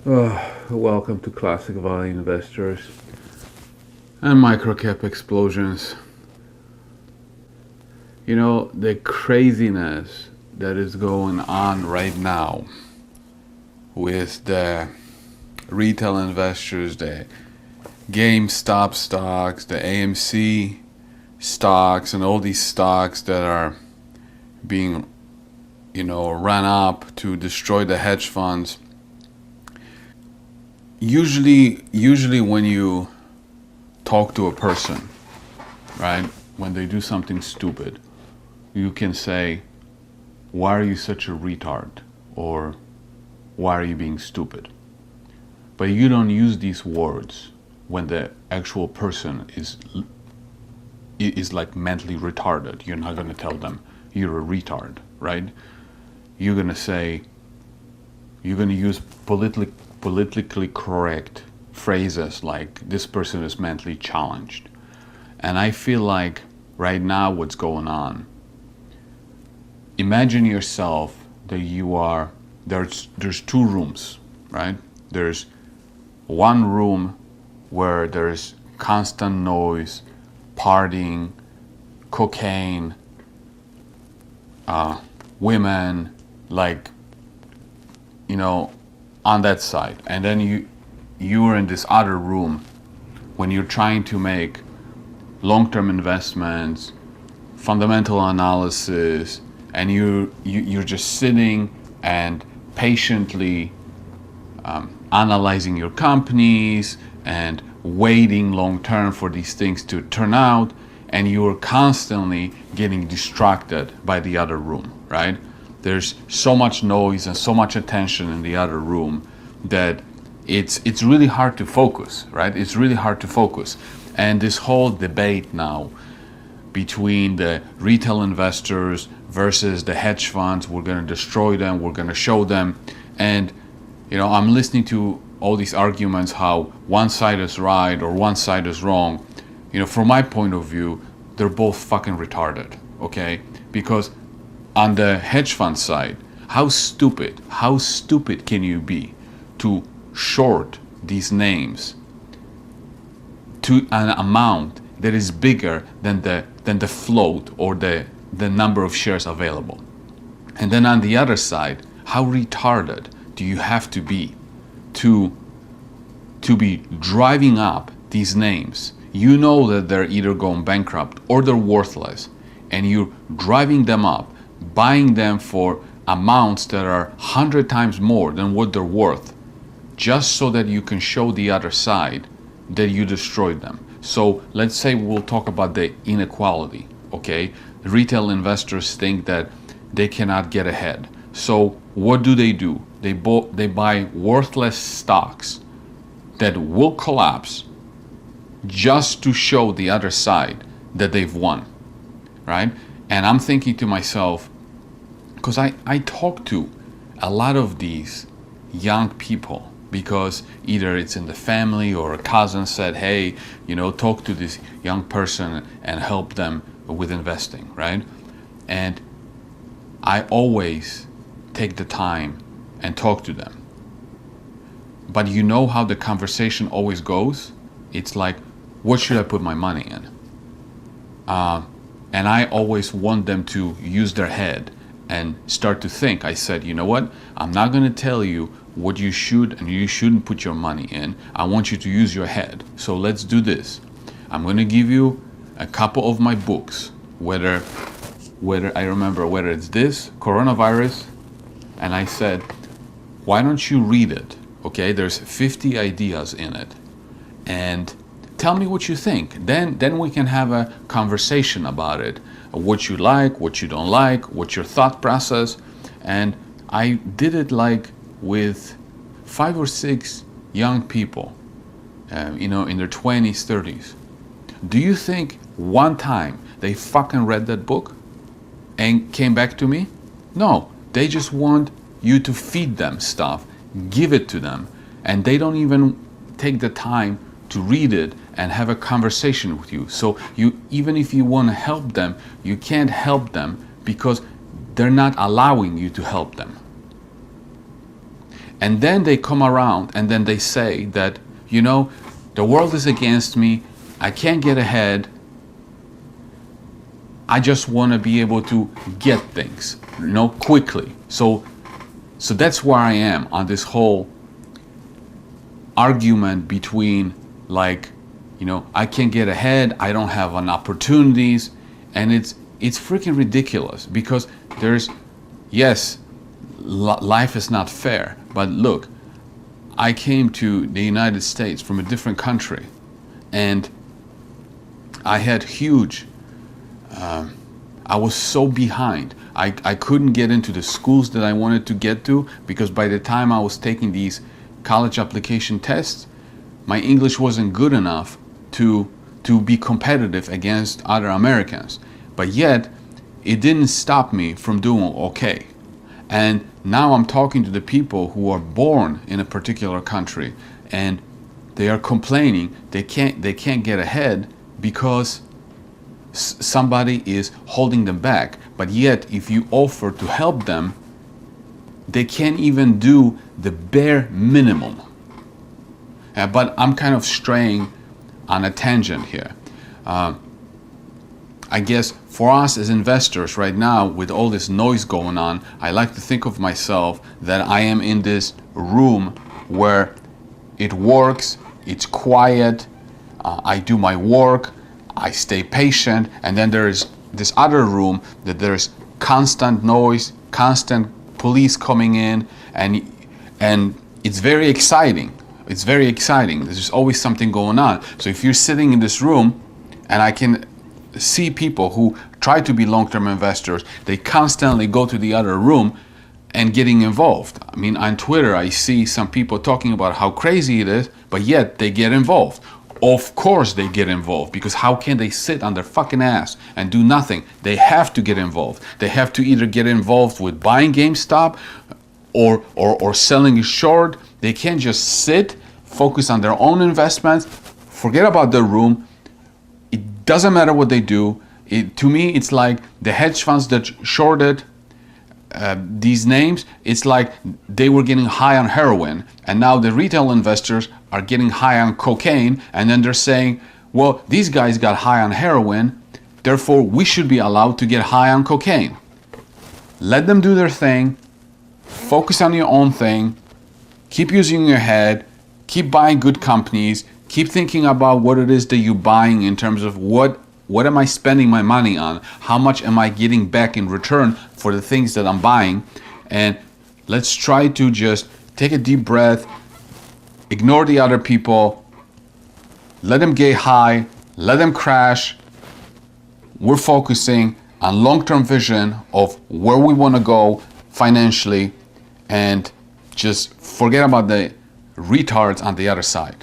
Welcome to Classic Value Investors and Microcap Explosions. You know, the craziness that is going on right now with the retail investors, the GameStop stocks, the AMC stocks, and all these stocks that are being, run up to destroy the hedge funds. Usually when you talk to a person, right, when they do something stupid, you can say, why are you such a retard? Or why are you being stupid? But you don't use these words when the actual person is like mentally retarded. You're not going to tell them you're a retard, right? You're going to use politically correct phrases like this person is mentally challenged. And I feel like right now what's going on, imagine yourself that there's two rooms, right? There's one room where there's constant noise, partying, cocaine, women, on that side. And then you're in this other room when you're trying to make long-term investments, fundamental analysis, and you're just sitting and patiently analyzing your companies and waiting long-term for these things to turn out, and you're constantly getting distracted by the other room, right? There's so much noise and so much attention in the other room that it's really hard to focus, right? It's really hard to focus. And this whole debate now between the retail investors versus the hedge funds, we're going to destroy them, we're going to show them. And, I'm listening to all these arguments how one side is right or one side is wrong. From my point of view, they're both fucking retarded, okay? Because on the hedge fund side, how stupid can you be to short these names to an amount that is bigger than the float or the number of shares available? And then on the other side, how retarded do you have to be to be driving up these names? You know that they're either going bankrupt or they're worthless, and you're driving them up, buying them for amounts that are 100 times more than what they're worth, just so that you can show the other side that you destroyed them. So let's say we'll talk about the inequality, okay? Retail investors think that they cannot get ahead. So what do? They buy worthless stocks that will collapse just to show the other side that they've won, right? And I'm thinking to myself, because I talk to a lot of these young people, because either it's in the family or a cousin said, hey, talk to this young person and help them with investing, right? And I always take the time and talk to them. But you know how the conversation always goes? It's like, what should I put my money in? And I always want them to use their head and start to think. I said, you know what? I'm not going to tell you what you should and you shouldn't put your money in. I want you to use your head. So let's do this. I'm going to give you a couple of my books, whether I remember whether it's this, coronavirus, and I said, why don't you read it? Okay, there's 50 ideas in it. And tell me what you think. Then we can have a conversation about it. What you like, what you don't like, what's your thought process. And I did it like with 5 or 6 young people, in their 20s, 30s. Do you think one time they fucking read that book and came back to me? No, they just want you to feed them stuff, give it to them, and they don't even take the time to read it and have a conversation with you. So even if you want to help them, you can't help them because they're not allowing you to help them. And then they come around and then they say that, you know, the world is against me, I can't get ahead, I just want to be able to get things, you know, quickly. So that's where I am on this whole argument between, like, you know, I can't get ahead, I don't have an opportunities, and it's freaking ridiculous, because there's, yes, life is not fair, but look, I came to the United States from a different country, and I had huge, I was so behind. I couldn't get into the schools that I wanted to get to, because by the time I was taking these college application tests, my English wasn't good enough to be competitive against other Americans. But yet, it didn't stop me from doing okay. And now I'm talking to the people who are born in a particular country, and they are complaining they can't get ahead because somebody is holding them back. But yet, if you offer to help them, they can't even do the bare minimum. But I'm kind of straying on a tangent here. I guess for us as investors right now, with all this noise going on, I like to think of myself that I am in this room where it works, it's quiet, I do my work, I stay patient, and then there's this other room that there's constant noise, constant police coming in, and it's very exciting. It's very exciting. There's always something going on. So if you're sitting in this room, and I can see people who try to be long-term investors, they constantly go to the other room and getting involved. I mean, on Twitter, I see some people talking about how crazy it is, but yet they get involved. Of course they get involved, because how can they sit on their fucking ass and do nothing? They have to get involved. They have to either get involved with buying GameStop or selling short. They can't just sit, focus on their own investments, forget about the room. It doesn't matter what they do. To me, it's like the hedge funds that shorted these names, it's like they were getting high on heroin, and now the retail investors are getting high on cocaine, and then they're saying, well, these guys got high on heroin, therefore we should be allowed to get high on cocaine. Let them do their thing, focus on your own thing, keep using your head, keep buying good companies, keep thinking about what it is that you're buying in terms of what am I spending my money on? How much am I getting back in return for the things that I'm buying? And let's try to just take a deep breath, ignore the other people, let them get high, let them crash. We're focusing on long-term vision of where we want to go financially, and just forget about the retards on the other side.